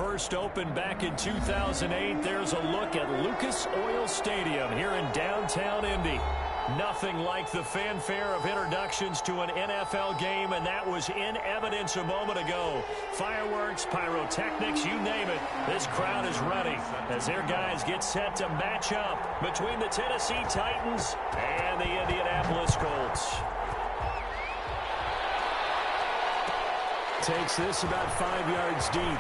first opened back in 2008. There's a look at Lucas Oil Stadium here in downtown Indy. Nothing like the fanfare of introductions to an NFL game, and that was in evidence a moment ago. Fireworks, pyrotechnics, you name it. This crowd is ready as their guys get set to match up between the Tennessee Titans and the Indianapolis Colts. Takes this about 5 yards deep.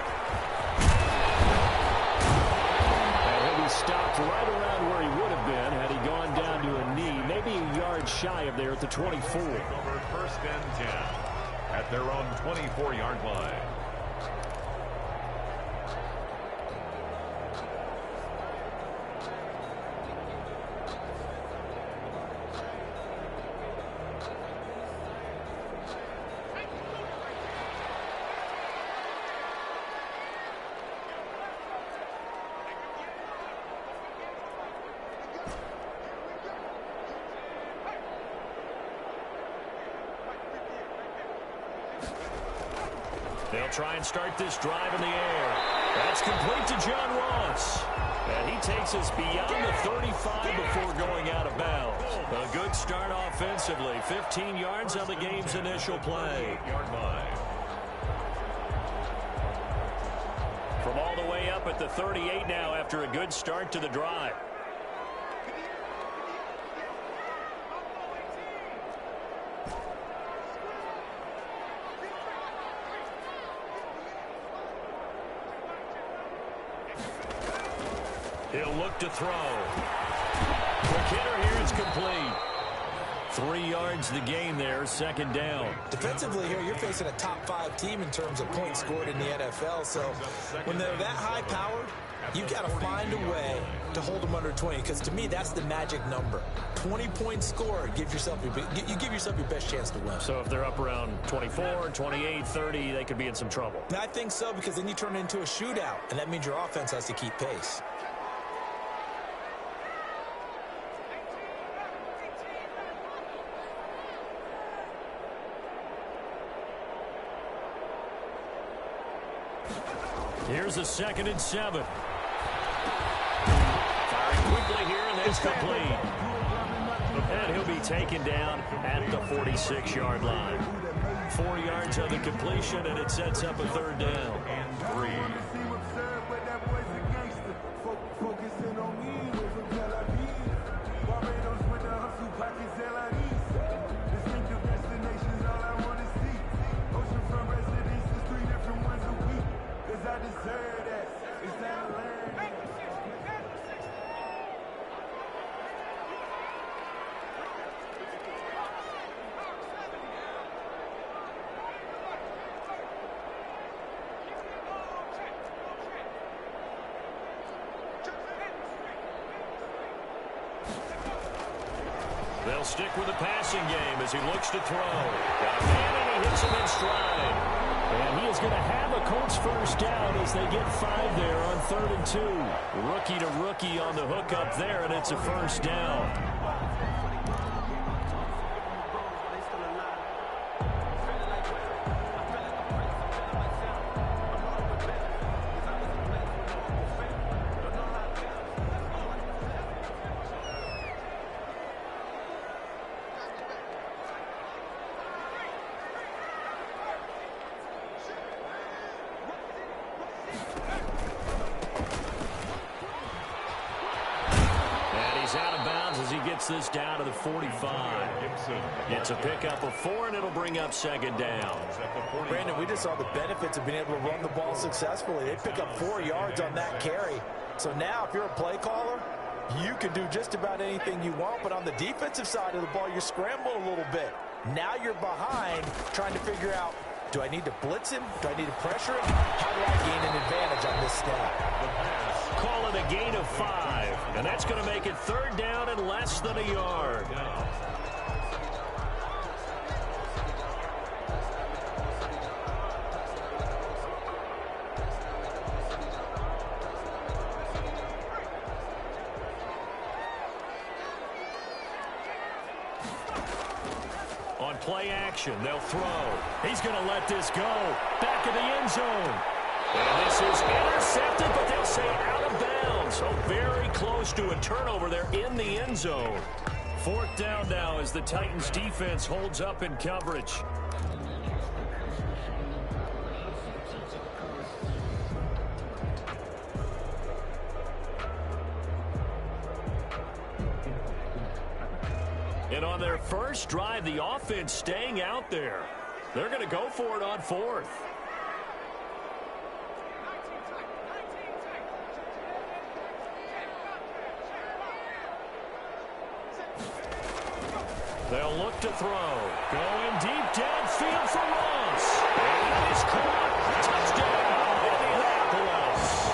And he'll be stopped right around where he would have been had he gone down to a knee, maybe a yard shy of there at the 24. Over first and 10 at their own 24-yard line. They'll try and start this drive in the air. That's complete to John Ross. And he takes us beyond the 35 before going out of bounds. A good start offensively. 15 yards on the game's initial play. From all the way up at the 38 now after a good start to the drive. He'll look to throw. Quick hitter here is complete. 3 yards the gain there, second down. Defensively here, you're facing a top-5 team in terms of points scored in the NFL. So when they're that high-powered, you've got to find a way to hold them under 20. Because to me, that's the magic number. 20 points scored, you give yourself your best chance to win. So if they're up around 24, 28, 30, they could be in some trouble. I think so, because then you turn it into a shootout, and that means your offense has to keep pace. Here's a 2nd and 7. Firing quickly here, and that's complete. And he'll be taken down at the 46-yard line. 4 yards on the completion, and it sets up a 3rd down. And 3. They'll stick with the passing game as he looks to throw. Got a man, and he hits him in stride. And he is going to have a Colts first down as they get 5 there on 3rd and 2. Rookie to rookie on the hook up there, and it's a first down. Out of bounds as he gets this down to the 45. It's a pickup of 4, and it'll bring up 2nd down. Brandon, we just saw the benefits of being able to run the ball successfully. They pick up 4 yards on that carry. So now if you're a play caller, you can do just about anything you want. But on the defensive side of the ball, you're scrambling a little bit. Now you're behind trying to figure out, do I need to blitz him? Do I need to pressure him? How do I gain an advantage on this snap? Call it a gain of 5, and that's going to make it 3rd down and less than a yard. On play action, they'll throw. He's going to let this go. Back of the end zone. And this is intercepted, but they'll say out of bounds. So very close to a turnover there in the end zone. Fourth down now as the Titans defense holds up in coverage. And on their first drive, the offense staying out there. They're going to go for it on fourth. They'll look to throw. Going deep downfield for Ross. And it is caught. Touchdown, Indianapolis.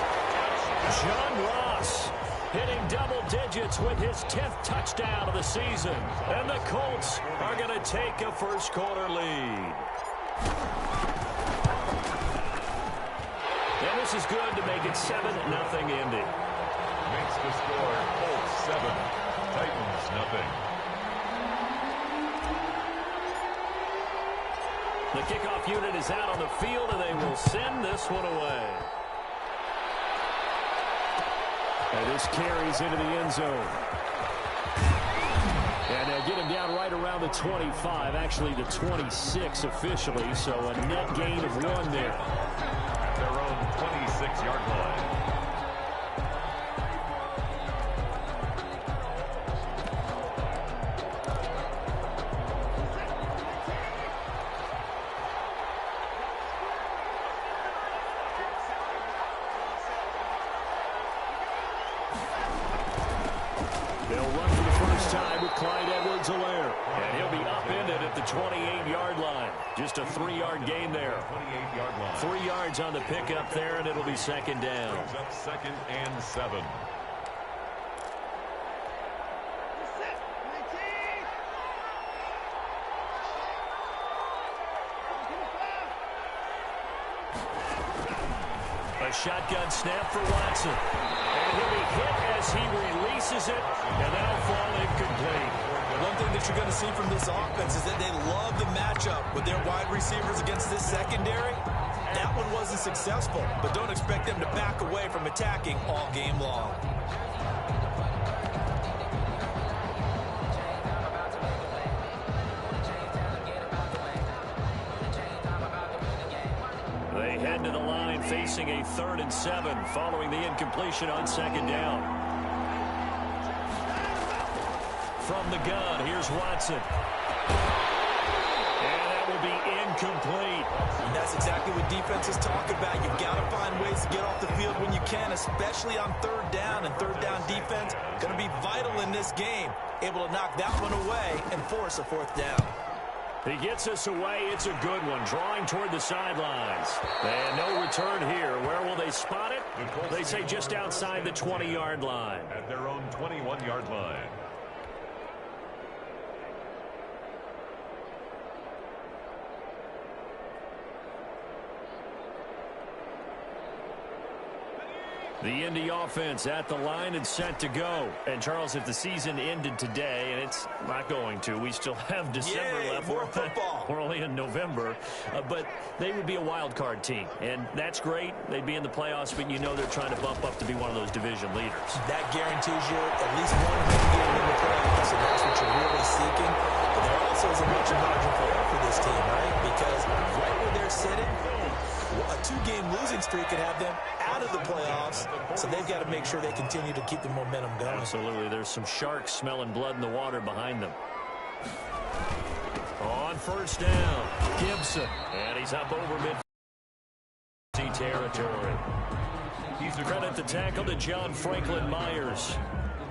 John Ross hitting double digits with his 10th touchdown of the season. And the Colts are going to take a first quarter lead. And this is good to make it 7-0 Indy. Makes the score Colts 7, Titans nothing. The kickoff unit is out on the field, and they will send this one away. And this carries into the end zone. And they'll get him down right around the 25, actually the 26 officially, so a net gain of 1 there. At their own 26-yard line. And he'll be upended at the 28-yard line. Just a 3-yard gain there. 28-yard line. 3 yards on the pickup there, and it'll be second down. Brings up 2nd and 7. A shotgun snap for Watson. And he'll be hit as he releases it, and that'll fall incomplete. One thing that you're going to see from this offense is that they love the matchup with their wide receivers against this secondary. That one wasn't successful, but don't expect them to back away from attacking all game long. They head to the line facing a 3rd and 7 following the incompletion on second down. From the gun, here's Watson. And that will be incomplete. And that's exactly what defenses talk about. You've got to find ways to get off the field when you can, especially on 3rd down. And 3rd down defense going to be vital in this game. Able to knock that one away and force a 4th down. He gets us away. It's a good one. Drawing toward the sidelines. And no return here. Where will they spot it? They say just outside the 20-yard line. At their own 21-yard line. The Indy offense at the line and set to go. And, Charles, if the season ended today, and it's not going to, we still have December left. More football. We're only in November. But they would be a wild card team. And that's great. They'd be in the playoffs, but you know they're trying to bump up to be one of those division leaders. That guarantees you at least one home game in the playoffs, and that's what you're really seeking. But there also is a much margin for error for this team, right? Because right where they're sitting, a 2-game losing streak could have them out of the playoffs, so they've got to make sure they continue to keep the momentum going. Absolutely. There's some sharks smelling blood in the water behind them. On first down, Gibson. And he's up over mid territory. Credit the tackle to John Franklin Myers.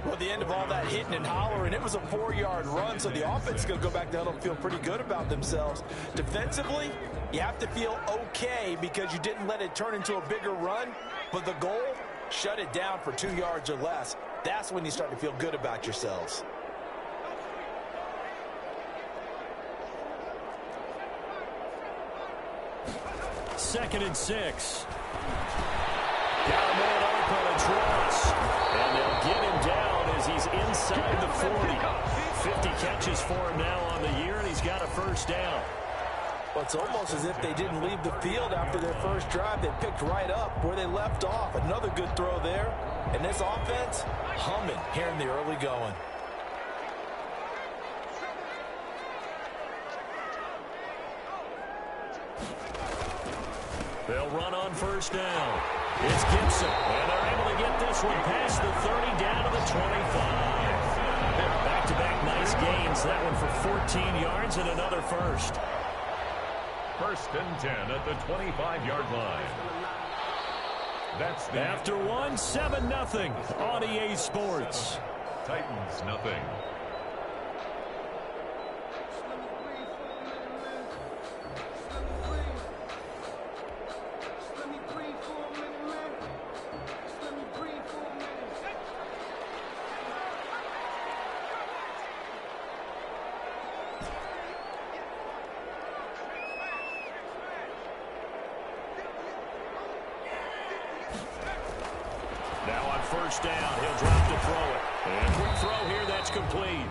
Well, at the end of all that hitting and hollering, it was a 4-yard run, so the offense is going to go back to huddle and feel pretty good about themselves. Defensively, you have to feel okay because you didn't let it turn into a bigger run, but the goal, shut it down for 2 yards or less. That's when you start to feel good about yourselves. Second and 6. Down man up on a Ross. And they'll get him down as he's inside the 40. 50 catches for him now on the year, and he's got a first down. Well, it's almost as if they didn't leave the field after their first drive. They picked right up where they left off. Another good throw there. And this offense, humming here in the early going. They'll run on first down. It's Gibson, and they're able to get this one past the 30 down to the 25. Back-to-back nice gains. That one for 14 yards and another first. First and 10 at the 25-yard line. That's the after one, 7-0 on EA Sports. Titans nothing. First down, he'll drop to throw it. And quick throw here, that's complete.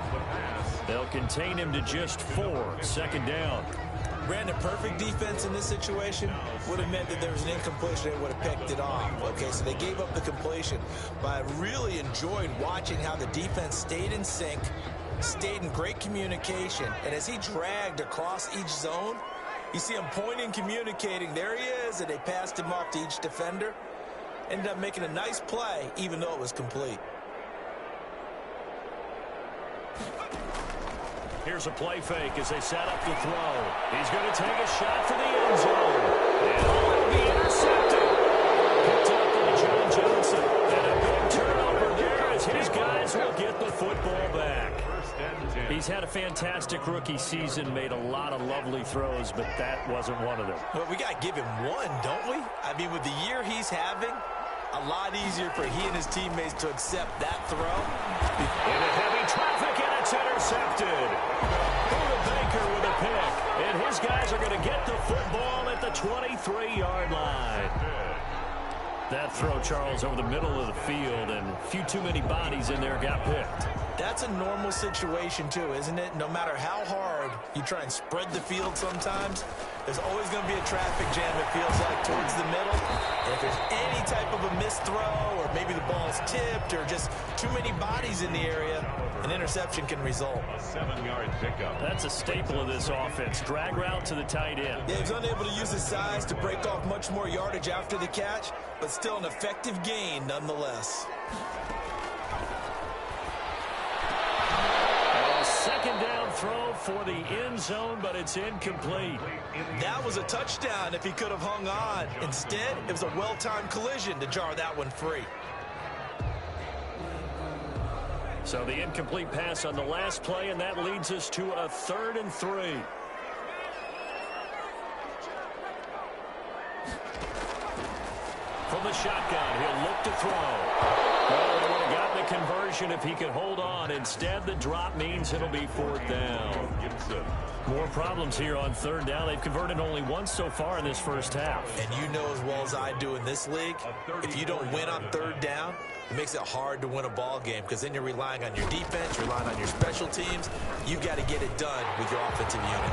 They'll contain him to just 4. Second down. Brandon, perfect defense in this situation would have meant that there was an incompletion. They would have picked it off. Okay, so they gave up the completion. But I really enjoyed watching how the defense stayed in sync, stayed in great communication. And as he dragged across each zone, you see him pointing, communicating. There he is, and they passed him off to each defender. Ended up making a nice play, even though it was complete. Here's a play fake as they set up to throw. He's going to take a shot for the end zone. And will be intercepted. Picked up by John Johnson. And a big turnover there as his guys will get the football back. He's had a fantastic rookie season, made a lot of lovely throws, but that wasn't one of them. Well, we got to give him one, don't we? I mean, with the year he's having, a lot easier for he and his teammates to accept that throw. Into heavy traffic, and it's intercepted. Buda Baker with a pick. And his guys are going to get the football at the 23-yard line. That throw, Charles, over the middle of the field, and a few too many bodies in there got picked. That's a normal situation, too, isn't it? No matter how hard you try and spread the field sometimes, there's always going to be a traffic jam, it feels like, towards the middle. And if there's any type of a missed throw, or maybe the ball's tipped, or just too many bodies in the area, an interception can result. A 7-yard pickup. That's a staple of this offense. Drag route to the tight end. Yeah, he was unable to use his size to break off much more yardage after the catch, but still an effective gain nonetheless. Second down throw for the end zone, but it's incomplete. That was a touchdown if he could have hung on. Instead, it was a well-timed collision to jar that one free. So the incomplete pass on the last play, and that leads us to a 3rd and 3. From the shotgun, he'll look to throw. Well, they would have gotten a conversion if he could hold on. Instead, the drop means it'll be 4th down. More problems here on 3rd down. They've converted only once so far in this first half. And you know as well as I do in this league, if you don't win on 3rd down, it makes it hard to win a ball game because then you're relying on your defense, relying on your special teams. You've got to get it done with your offensive unit.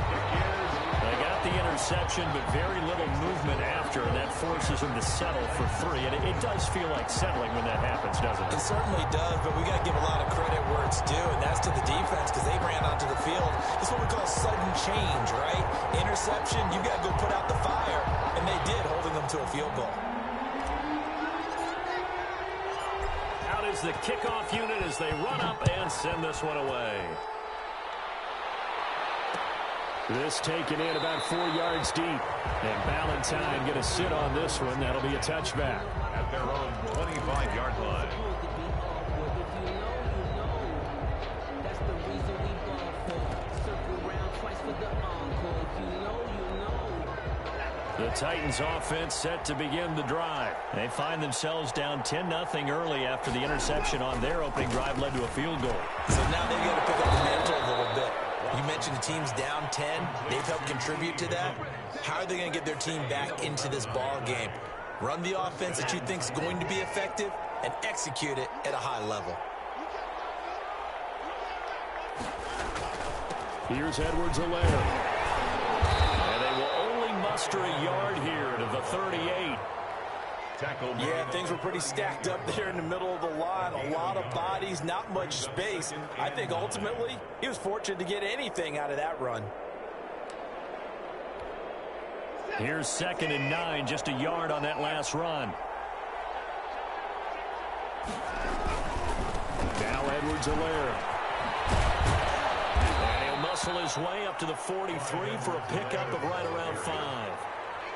They got the interception, but very little movement after, and that forces them to settle for 3. And it does feel like settling when that happens, doesn't it? It certainly does, but we got to give a lot of credit where it's due, and that's to the defense because they ran onto the field. It's what we call sudden change, right? Interception, you got to go put out the fire, and they did, holding them to a field goal. Out is the kickoff unit as they run up and send this one away. This taken in about 4 yards deep. And Ballantyne going to sit on this one. That'll be a touchback. At their own 25-yard line. The Titans offense set to begin the drive. They find themselves down 10-0 early after the interception on their opening drive led to a field goal. So now they've got to pick up the mantle a little bit. You mentioned the team's down 10. They've helped contribute to that. How are they going to get their team back into this ball game? Run the offense that you think is going to be effective and execute it at a high level. Here's Edwards-Helaire. And they will muster a yard here to the 38. Yeah, things were pretty stacked up there in the middle of the line. A lot of bodies, not much space. I think ultimately he was fortunate to get anything out of that run. Here's 2nd and 9, just a yard on that last run. Now Edwards-Helaire. And he'll muscle his way up to the 43 for a pickup of right around 5.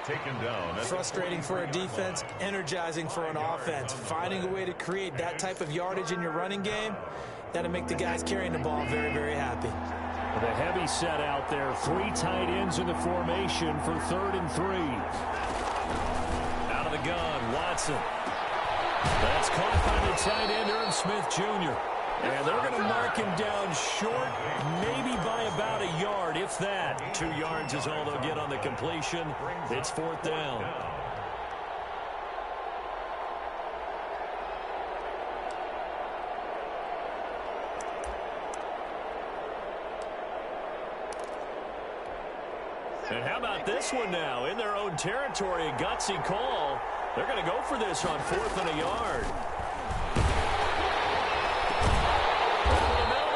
Taken down. Frustrating for a defense, energizing for an offense. Finding a way to create that type of yardage in your running game, that'll make the guys carrying the ball very, very happy. The heavy set out there. 3 tight ends in the formation for 3rd and 3. Out of the gun, Watson. That's caught by the tight end, Irv Smith Jr. And they're going to mark him down short, maybe by about a yard, if that. 2 yards is all they'll get on the completion. It's 4th down. And how about this one now? In their own territory, a gutsy call. They're going to go for this on 4th and a yard.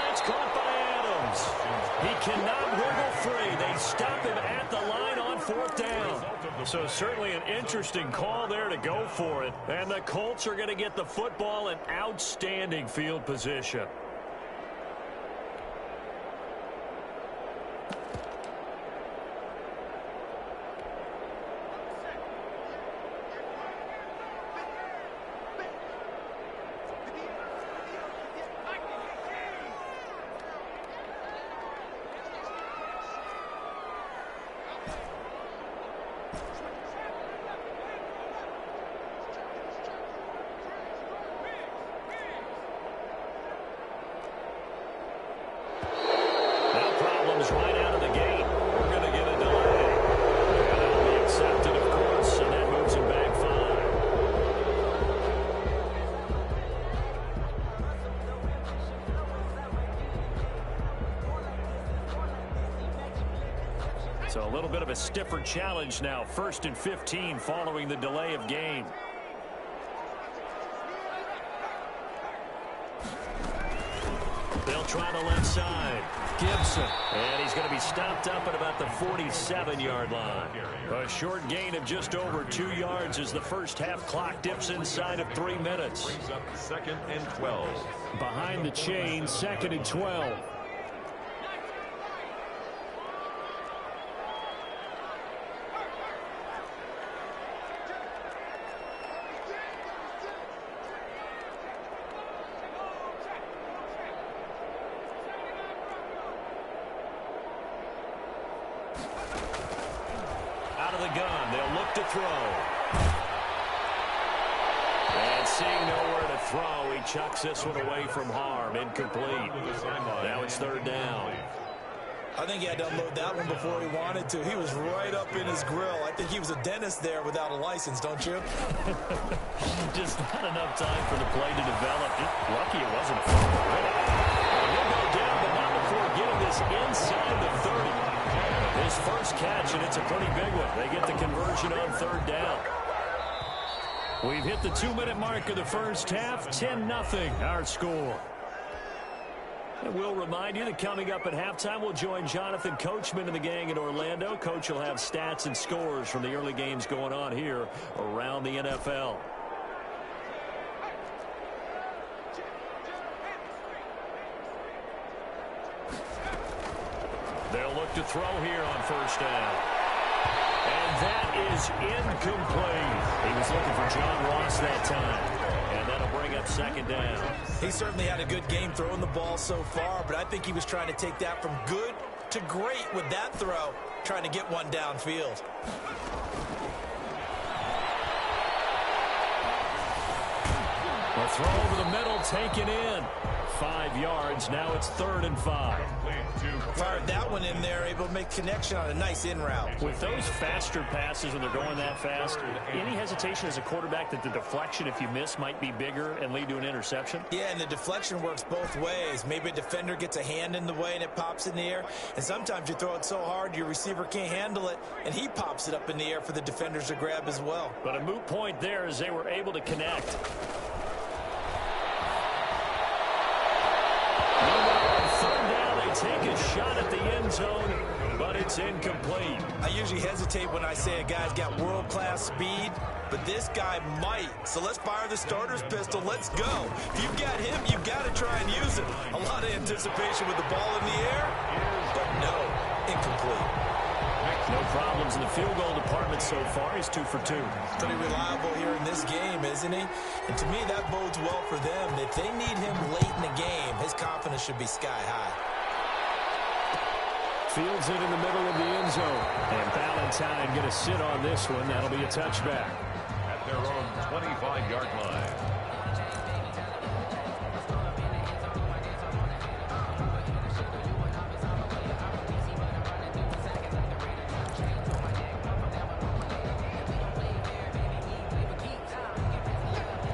That's caught by Adams. He cannot wiggle free. They stop him at the line on 4th down. So certainly an interesting call there to go for it. And the Colts are going to get the football in outstanding field position. Right out of the gate. We're going to get a delay. And that'll be accepted, of course, and that moves him back 5. So a little bit of a stiffer challenge now. 1st and 15 following the delay of game. They'll try the left side. Gibson. And he's going to be stopped up at about the 47-yard line. A short gain of just over 2 yards as the first half clock dips inside of 3 minutes. Brings up 2nd and 12. Behind the chain, 2nd and 12. Chucks this one away from harm. Incomplete. Now it's 3rd down. I think he had to unload that one before he wanted to. He was right up in his grill. I think he was a dentist there without a license, don't you? Just not enough time for the play to develop. Lucky it wasn't a fumble. He'll go down, but not before getting this inside the 30. His first catch, and it's a pretty big one. They get the conversion on 3rd down. We've hit the 2-minute mark of the first half. 10-0 our score. And we'll remind you that coming up at halftime, we'll join Jonathan Coachman and the gang in Orlando. Coach will have stats and scores from the early games going on here around the NFL. They'll look to throw here on 1st down. And that is incomplete. He was looking for John Ross that time. And that'll bring up 2nd down. He certainly had a good game throwing the ball so far, but I think he was trying to take that from good to great with that throw, trying to get one downfield. A throw over the middle, taken in. 5 yards. Now it's 3rd and 5. Fired that one in there, able to make connection on a nice in route. With those faster passes when they're going that fast, any hesitation as a quarterback that the deflection, if you miss, might be bigger and lead to an interception? Yeah, and the deflection works both ways. Maybe a defender gets a hand in the way and it pops in the air. And sometimes you throw it so hard your receiver can't handle it, and he pops it up in the air for the defenders to grab as well. But a moot point there as they were able to connect. Take a shot at the end zone, but it's incomplete. I usually hesitate when I say a guy's got world-class speed, but this guy might. So let's fire the starter's pistol. Let's go. If you've got him, you've got to try and use it. A lot of anticipation with the ball in the air, but no, incomplete. No problems in the field goal department so far. He's 2 for 2. Pretty reliable here in this game, isn't he? And to me, that bodes well for them. If they need him late in the game, his confidence should be sky high. Fields it in the middle of the end zone. And Valentine going to sit on this one. That'll be a touchback. At their own 25-yard line.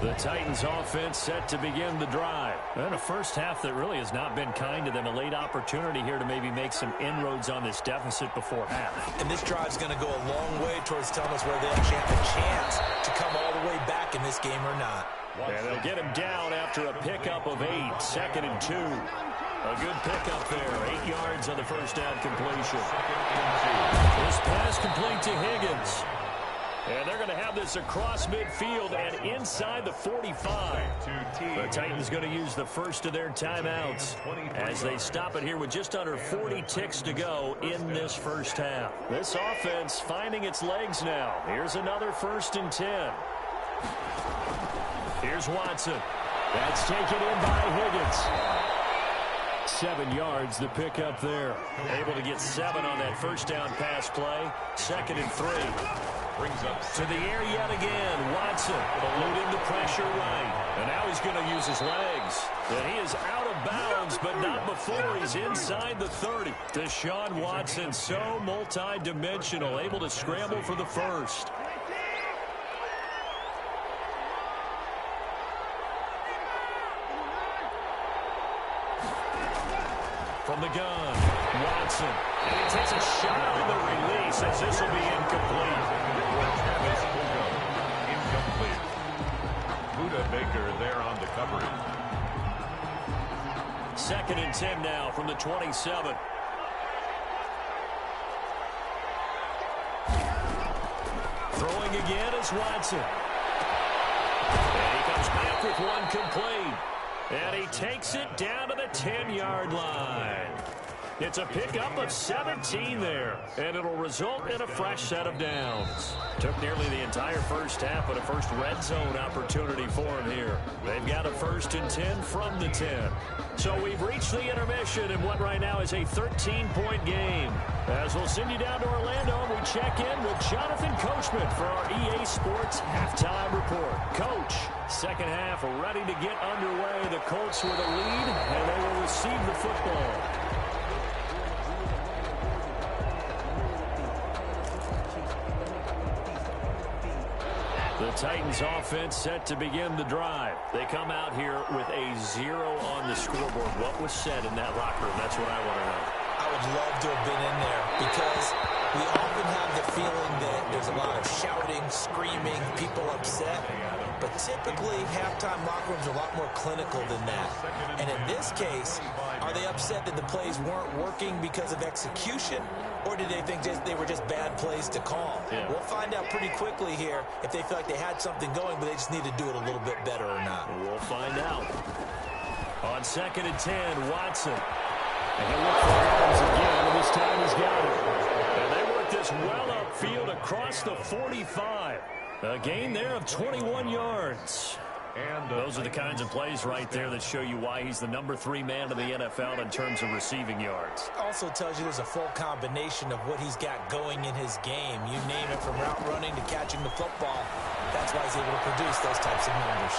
The Titans offense set to begin the drive. And a first half that really has not been kind to them. A late opportunity here to maybe make some inroads on this deficit before half. And this drive's going to go a long way towards telling us whether they actually have a chance to come all the way back in this game or not. And they'll get him down after a pickup of 8. 2nd and 2. A good pickup there. 8 yards on the first down completion. This pass complete to Higgins. And they're going to have this across midfield and inside the 45. The Titans going to use the first of their timeouts as they stop it here with just under 40 ticks to go in this first half. This offense finding its legs now. Here's another 1st and 10. Here's Watson. That's taken in by Higgins. 7 yards, the pickup there. Able to get 7 on that first down pass play. 2nd and 3. Brings up to the air yet again. Watson eluding the pressure right. And now he's going to use his legs. And he is out of bounds, but not before he's inside the 30. Deshaun Watson, so multi-dimensional, able to scramble for the first. From the gun, Watson. And he takes a shot on the release as this will be incomplete. incomplete. Buda Baker there on the coverage. 2nd and 10 now from the 27. Throwing again is Watson. And he comes back with one complete. And he takes it down to the 10-yard line. It's a pickup of 17 there, and it'll result in a fresh set of downs. Took nearly the entire first half, but a first red zone opportunity for him here. They've got a 1st and 10 from the 10. So we've reached the intermission in what right now is a 13-point game. As we'll send you down to Orlando, we check in with Jonathan Coachman for our EA Sports Halftime Report. Coach, second half ready to get underway. The Colts with a lead, and they will receive the football. The Titans offense set to begin the drive. They come out here with a 0 on the scoreboard. What was said in that locker room? That's what I want to know. I would love to have been in there because we often have the feeling that there's a lot of shouting, screaming, people upset. But typically, halftime locker rooms are a lot more clinical than that. And in this case, are they upset that the plays weren't working because of execution? Or did they think they were just bad plays to call? Yeah. We'll find out pretty quickly here if they feel like they had something going, but they just need to do it a little bit better or not. We'll find out. On 2nd and 10, Watson. And he'll look for Adams again, and this time he's got it. And they work this well upfield across the 45. A gain there of 21 yards. And those are the kinds of plays right there that show you why he's the number 3 man in the NFL in terms of receiving yards. Also tells you there's a full combination of what he's got going in his game. You name it, from route running to catching the football. That's why he's able to produce those types of numbers.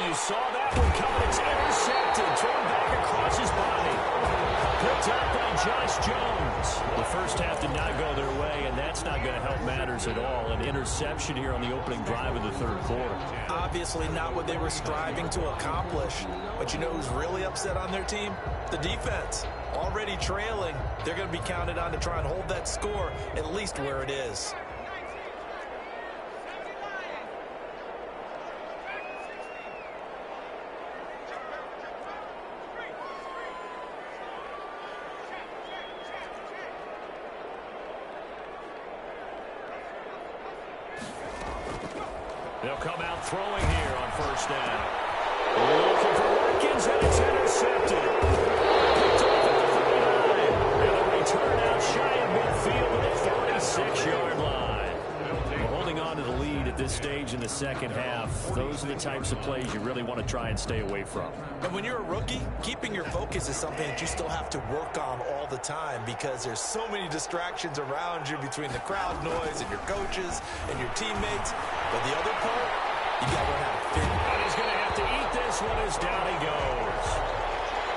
you saw that one coming. It's intercepted. Thrown back across his body. Picked up by Josh Jones. The first half did not go their way, and that's not going to help matters at all. An interception here on the opening drive of the third quarter. Obviously not what they were striving to accomplish. But you know who's really upset on their team? The defense. Already trailing. They're going to be counted on to try and hold that score at least where it is. They'll come out throwing here on first down. Looking for Watkins, and it's intercepted. Picked off at the 39. And a return out shy of midfield at the 46-yard line. We're holding on to the lead at this stage in the second half. Those are the types of plays you really want to try and stay away from. And when you're a rookie, keeping your focus is something that you still have to work on all the time because there's so many distractions around you between the crowd noise and your coaches and your teammates. But the other part, you got to learn how to fit. And he's going to have to eat this one as down he goes.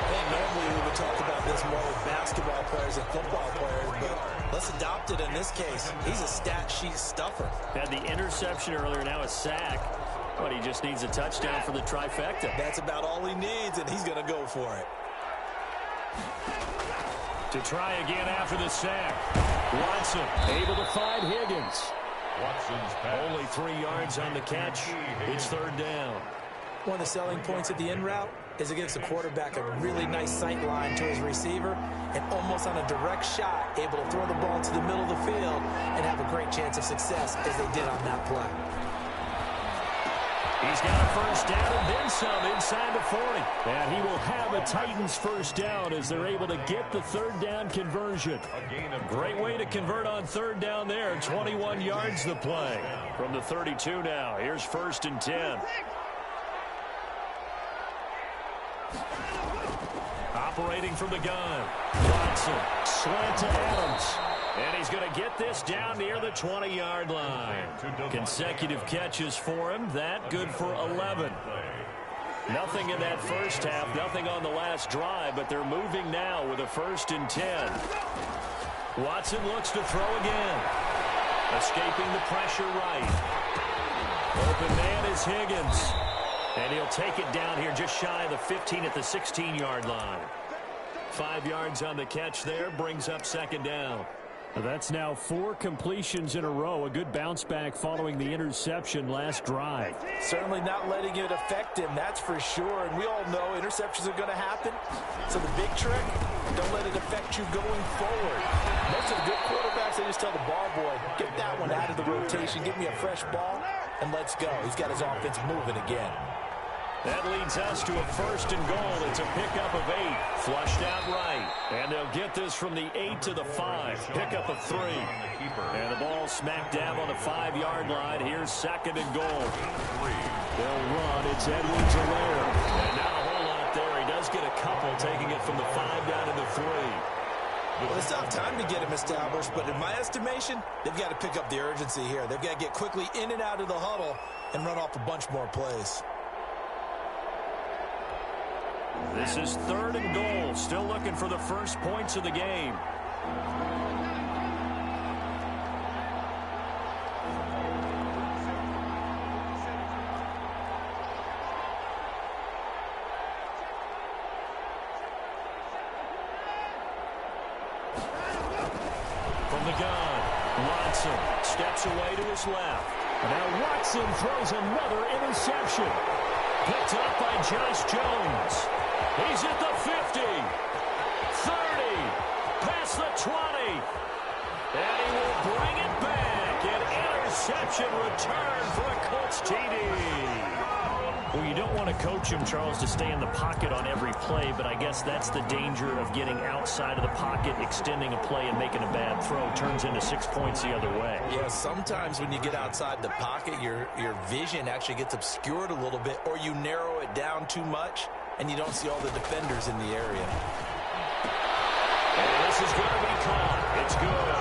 Hey, normally we would talk about this more with basketball players and football players, but let's adopt it in this case. He's a stat sheet stuffer. Had the interception earlier, now a sack. But he just needs a touchdown for the trifecta. That's about all he needs, and he's going to go for it. To try again after the sack. Watson able to find Higgins. Watson's pass. Only 3 yards on the catch. It's third down. One of the selling points at the in route is it gives the quarterback a really nice sight line to his receiver and almost on a direct shot able to throw the ball into the middle of the field and have a great chance of success as they did on that play. He's got a first down and then some inside the 40. And he will have a Titans first down as they're able to get the third down conversion. Great way to convert on third down there. 21 yards the play. From the 32 now. Here's first and 10. Operating from the gun. Watson. Slant to Adams. And he's going to get this down near the 20-yard line. Consecutive catches for him. That good for 11. Nothing in that first half. Nothing on the last drive. But they're moving now with a first and 10. Watson looks to throw again. Escaping the pressure right. Open man is Higgins. And he'll take it down here just shy of the 15 at the 16-yard line. 5 yards on the catch there. Brings up second down. That's now 4 completions in a row. A good bounce back following the interception last drive. Certainly not letting it affect him, that's for sure. And we all know interceptions are going to happen. So the big trick, don't let it affect you going forward. Most of the good quarterbacks, they just tell the ball boy, get that one out of the rotation, give me a fresh ball, and let's go. He's got his offense moving again. That leads us to a first and goal. It's a pickup of 8. Flushed out right. And they'll get this from the 8 to the 5. Pickup of 3. And the ball smack dab on the 5-yard line. Here's second and goal. They'll run. It's Edwards-Helaire. And not a whole lot there. He does get a couple, taking it from the 5 down to the 3. Well, it's not time to get him established, but in my estimation, they've got to pick up the urgency here. They've got to get quickly in and out of the huddle and run off a bunch more plays. This is third and goal. Still looking for the first points of the game. From the gun, Watson steps away to his left. Now Watson throws another interception. Picked up by Josh Jones. He's at the 50, 30, past the 20, and he will bring it back. An interception return for a Colts TD. Well, you don't want to coach him, Charles, to stay in the pocket on every play, but I guess that's the danger of getting outside of the pocket, extending a play, and making a bad throw. Turns into 6 points the other way. Yeah, sometimes when you get outside the pocket, your vision actually gets obscured a little bit, or you narrow it down too much, and you don't see all the defenders in the area. And this is going to be caught. It's good.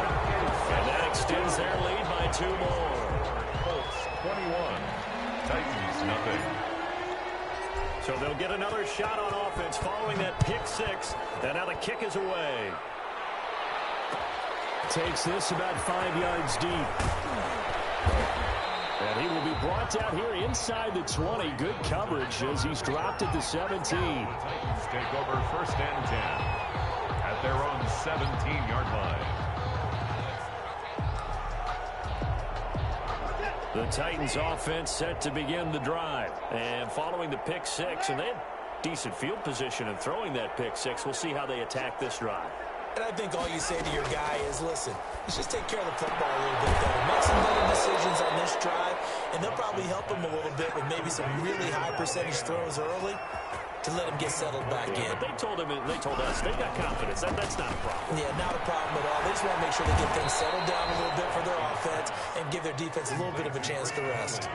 And that extends their lead by 2 more. Colts 21, Titans nothing. So they'll get another shot on offense following that pick six. And now the kick is away. Takes this about 5 yards deep. And he will be brought down here inside the 20. Good coverage as he's dropped at the 17. Titans take over 1st and 10 at their own 17-yard line. The Titans offense set to begin the drive. And following the pick six, and they had decent field position in throwing that pick six. We'll see how they attack this drive. And I think all you say to your guy is, listen, let's just take care of the football a little bit better. Make some better decisions on this drive, and they'll probably help him a little bit with maybe some really high percentage throws early to let him get settled back in. But they told us they've got confidence. That's not a problem. Yeah, not a problem at all. They just want to make sure they get things settled down a little bit for their offense and give their defense a little bit of a chance to rest.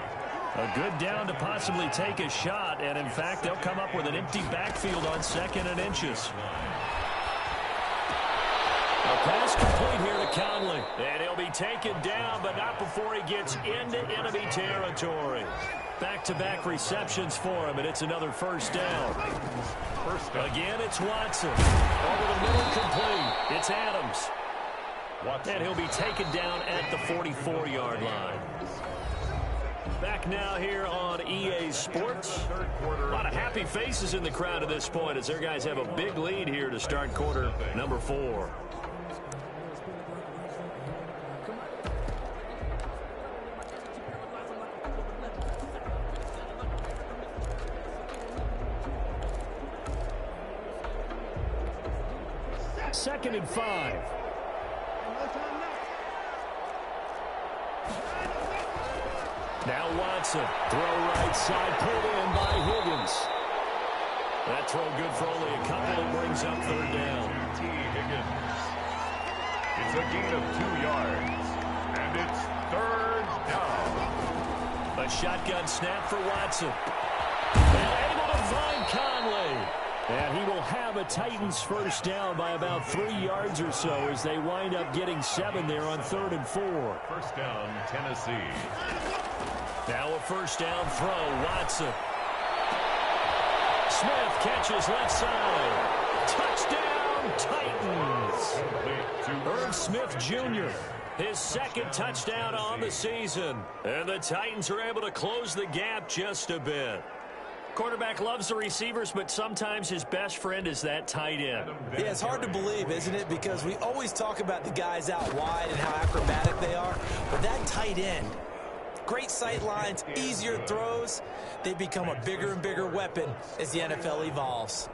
A good down to possibly take a shot, and in fact, they'll come up with an empty backfield on 2nd and inches. A pass complete here to Conley. And he'll be taken down, but not before he gets into enemy territory. Back-to-back receptions for him, and it's another first down. Again, it's Watson. Over the middle, complete. It's Adams. And he'll be taken down at the 44-yard line. Back now here on EA Sports. A lot of happy faces in the crowd at this point as their guys have a big lead here to start quarter number 4. Second and 5. Now Watson. Throw right side. Pulled in by Higgins. That throw good for only a couple. It brings up 3rd down. Higgins. It's a gain of 2 yards. And it's 3rd down. A shotgun snap for Watson. And able to find Conley. And he will have a Titans first down by about 3 yards or so as they wind up getting 7 there on 3rd and 4. First down, Tennessee. Now a first down throw, Watson. Smith catches left side. Touchdown, Titans. Irv Smith Jr., his 2nd touchdown on the season. And the Titans are able to close the gap just a bit. Quarterback loves the receivers, but sometimes his best friend is that tight end. Yeah, it's hard to believe, isn't it? Because we always talk about the guys out wide and how acrobatic they are. But that tight end, great sight lines, easier throws, they become a bigger and bigger weapon as the NFL evolves.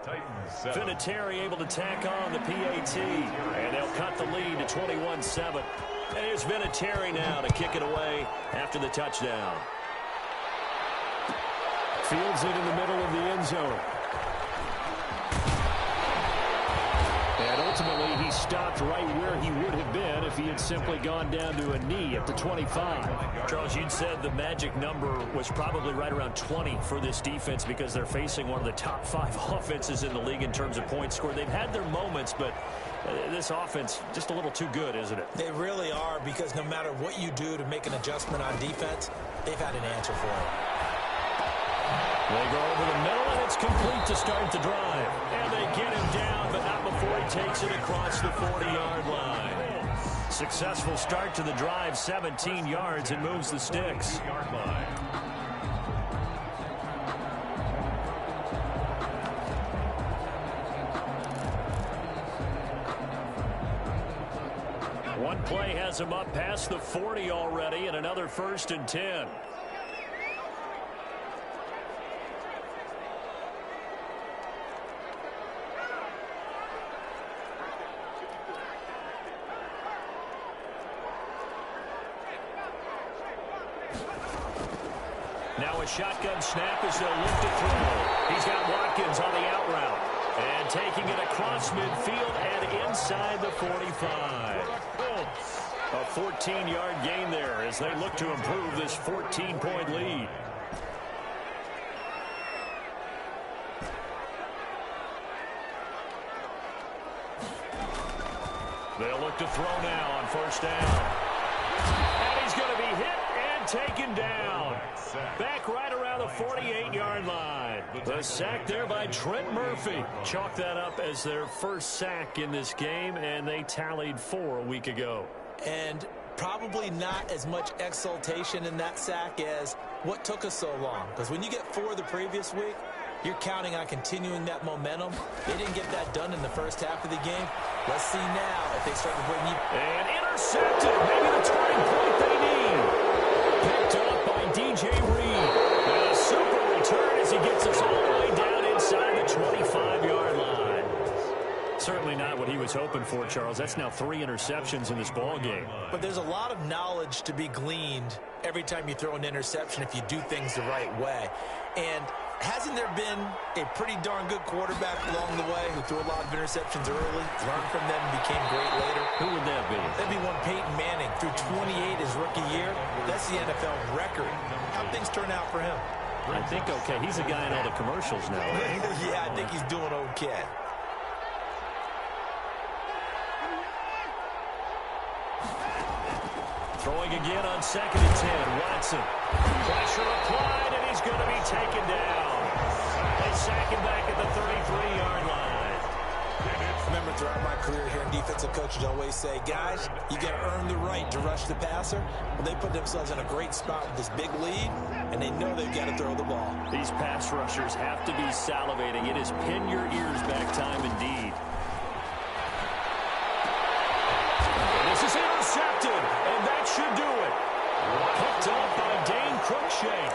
Vinatieri able to tack on the PAT, and they'll cut the lead to 21-7. And here's Vinatieri now to kick it away after the touchdown. Fields it in the middle of the end zone. And ultimately, he stopped right where he would have been if he had simply gone down to a knee at the 25. Charles, you'd said the magic number was probably right around 20 for this defense because they're facing one of the top 5 offenses in the league in terms of points scored. They've had their moments, but this offense just a little too good, isn't it? They really are, because no matter what you do to make an adjustment on defense, they've had an answer for it. They go over the middle, and it's complete to start the drive. And they get him down, but not before he takes it across the 40-yard line. Successful start to the drive, 17 yards, and moves the sticks. One play has him up past the 40 already, and another 1st and 10. Now a shotgun snap as they'll look to throw. He's got Watkins on the out route. And taking it across midfield and inside the 45. A 14-yard gain there as they look to improve this 14-point lead. They'll look to throw now on first down. And he's going to be hit and taken down. Back right around the 48-yard line. The sack there by Trent Murphy. Chalk that up as their first sack in this game, and they tallied 4 a week ago. And probably not as much exultation in that sack as what took us so long. Because when you get 4 the previous week, you're counting on continuing that momentum. They didn't get that done in the first half of the game. Let's see now if they start to bring you. And intercepted. Maybe the turning point they need. Picked up by DJ Reed. And a super return as he gets us all the way down inside the 25-yard line. Certainly not what he was hoping for, Charles. That's now 3 interceptions in this ball game. But there's a lot of knowledge to be gleaned every time you throw an interception if you do things the right way. And hasn't there been a pretty darn good quarterback along the way who threw a lot of interceptions early, learned from them, and became great later? Who would that be? That'd be one Peyton Manning. Threw 28 his rookie year. That's the NFL record. How'd things turn out for him? I think okay. He's a guy in all the commercials now, right? Yeah, I think he's doing okay. Throwing again on 2nd and 10. Watson. Pressure applied, and he's going to be taken down. They sack him back at the 33-yard line. Remember, throughout my career here in defensive coaches always say, guys, you got to earn the right to rush the passer. Well, they put themselves in a great spot with this big lead, and they know they've got to throw the ball. These pass rushers have to be salivating. It is pin your ears back time indeed. And this is intercepted, and that should do it. Picked up by Dane Cruikshank.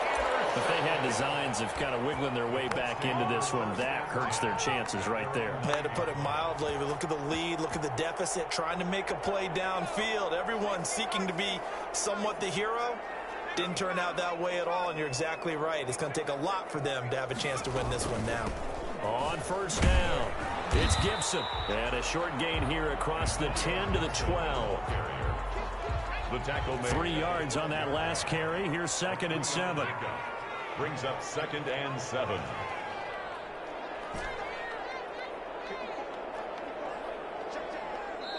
If they had designs of kind of wiggling their way back into this one, that hurts their chances right there. Man, to put it mildly, look at the lead, look at the deficit, trying to make a play downfield. Everyone seeking to be somewhat the hero. Didn't turn out that way at all, and you're exactly right. It's going to take a lot for them to have a chance to win this one now. On 1st down, it's Gibson. And a short gain here across the 10 to the 12. The tackle made 3 yards on that last carry. Here's 2nd and 7. Brings up 2nd and 7.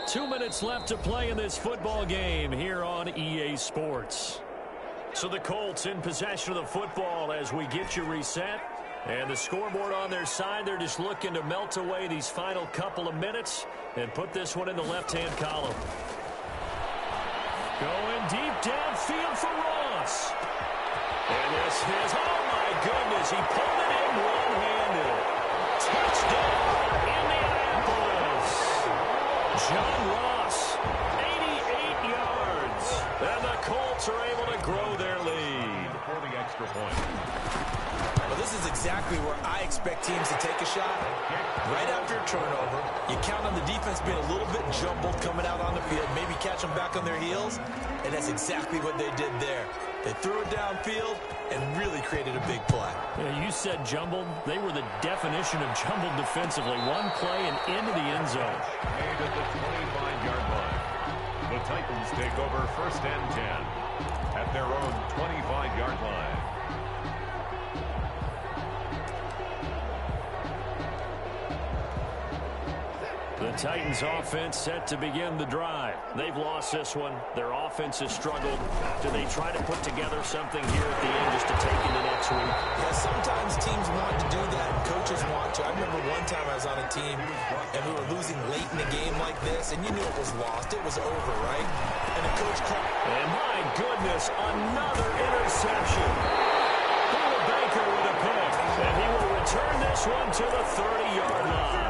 Two minutes left to play in this football game here on EA Sports. So the Colts in possession of the football as we get you reset. And the scoreboard on their side, they're just looking to melt away these final couple of minutes and put this one in the left-hand column. Going deep downfield for Ross. And this is, oh my goodness, he pulled it in one-handed. Touchdown, Indianapolis. John Ross, 88 yards. And the Colts are able to grow their lead. For the extra point. Well, this is exactly where I expect teams to take a shot. Right after a turnover, you count on the defense being a little bit jumbled coming out on the field, maybe catch them back on their heels, and that's exactly what they did there. They threw it downfield and really created a big play. Yeah, you said jumbled. They were the definition of jumbled defensively. One play and into the end zone. Made at the 25-yard line. The Titans take over 1st and 10 at their own 25-yard line. The Titans offense set to begin the drive. They've lost this one. Their offense has struggled. Do they try to put together something here at the end just to take into next week? Yeah, sometimes teams want to do that, and coaches want to. I remember one time I was on a team, and we were losing late in a game like this, and you knew it was lost. It was over, right? And the coach called. And my goodness, another interception. Hula Baker with a pick. And he will return this one to the 30-yard line.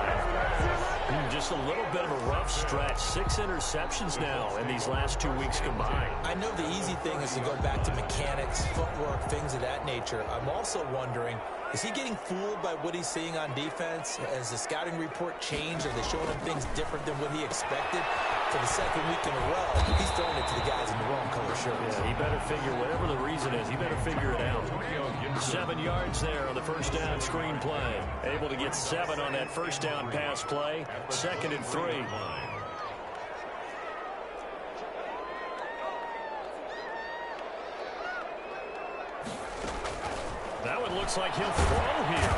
Just a little bit of a rough stretch. 6 interceptions now in these last 2 weeks combined. I know the easy thing is to go back to mechanics, footwork, things of that nature. I'm also wondering, is he getting fooled by what he's seeing on defense? Has the scouting report changed? Are they showing him things different than what he expected? For the second week in a row, he's throwing it to the guys in the wrong color shirts. Yeah, he better figure, whatever the reason is, he better figure it out. 7 yards there on the 1st down screen play. Able to get 7 on that 1st down pass play. 2nd and 3. That one looks like he'll throw here.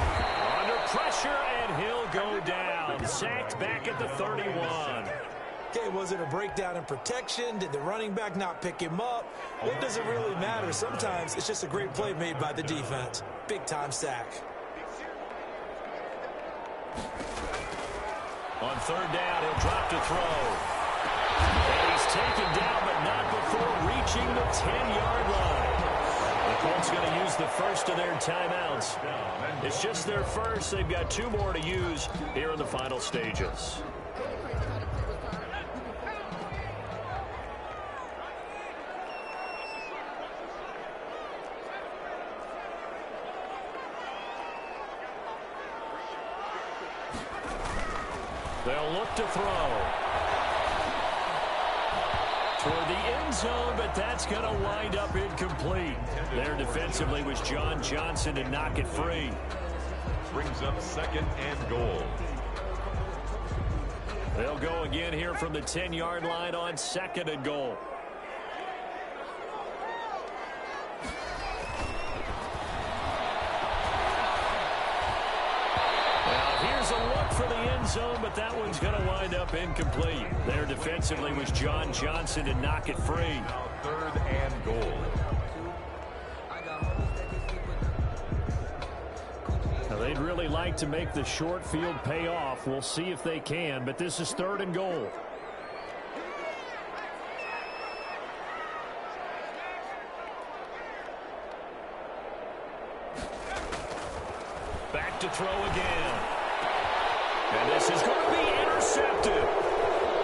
Under pressure, and he'll go down. Sacked back at the 31. Okay, was it a breakdown in protection? Did the running back not pick him up? What does it really matter? Sometimes it's just a great play made by the defense. Big-time sack. On third down, he'll drop to throw. And he's taken down, but not before reaching the 10-yard line. The Colts going to use the first of their timeouts. It's just their first. They've got 2 more to use here in the final stages. They'll look to throw. Toward the end zone, but that's going to wind up incomplete. There defensively was John Johnson to knock it free. Brings up 2nd and goal. They'll go again here from the 10-yard line on 2nd and goal. Here's a look for the end zone, but that one's going to wind up incomplete. There defensively was John Johnson to knock it free. Now 3rd and goal. Now they'd really like to make the short field pay off. We'll see if they can, but this is 3rd and goal. Back to throw again. And this is going to be intercepted.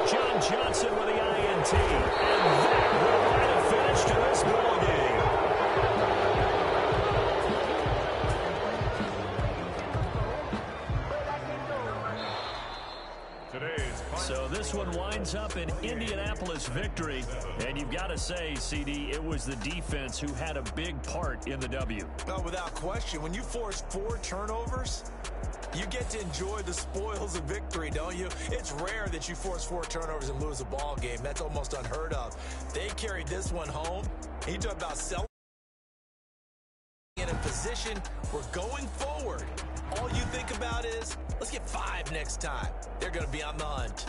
John Johnson with the INT. And that will write a finish to this ball game. So this one winds up an Indianapolis victory. And you've got to say, CD, it was the defense who had a big part in the W. No, without question. When you force 4 turnovers, you get to enjoy the spoils of victory, don't you? It's rare that you force 4 turnovers and lose a ball game. That's almost unheard of. They carried this one home. You talk about selling in a position where going forward, all you think about is, let's get 5 next time. They're going to be on the hunt.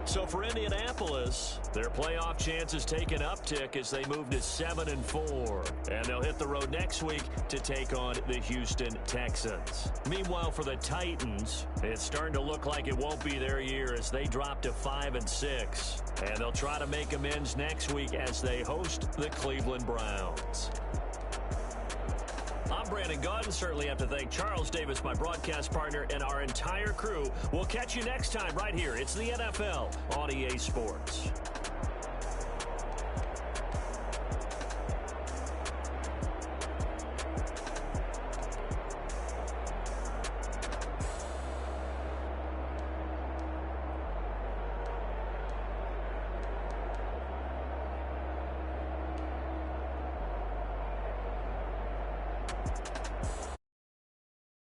So for Indianapolis, their playoff chances take an uptick as they move to 7-4. And they'll hit the road next week to take on the Houston Texans. Meanwhile, for the Titans, it's starting to look like it won't be their year as they drop to 5-6. And they'll try to make amends next week as they host the Cleveland Browns. I'm Brandon Gaudin. Certainly have to thank Charles Davis, my broadcast partner, and our entire crew. We'll catch you next time right here. It's the NFL on EA Sports.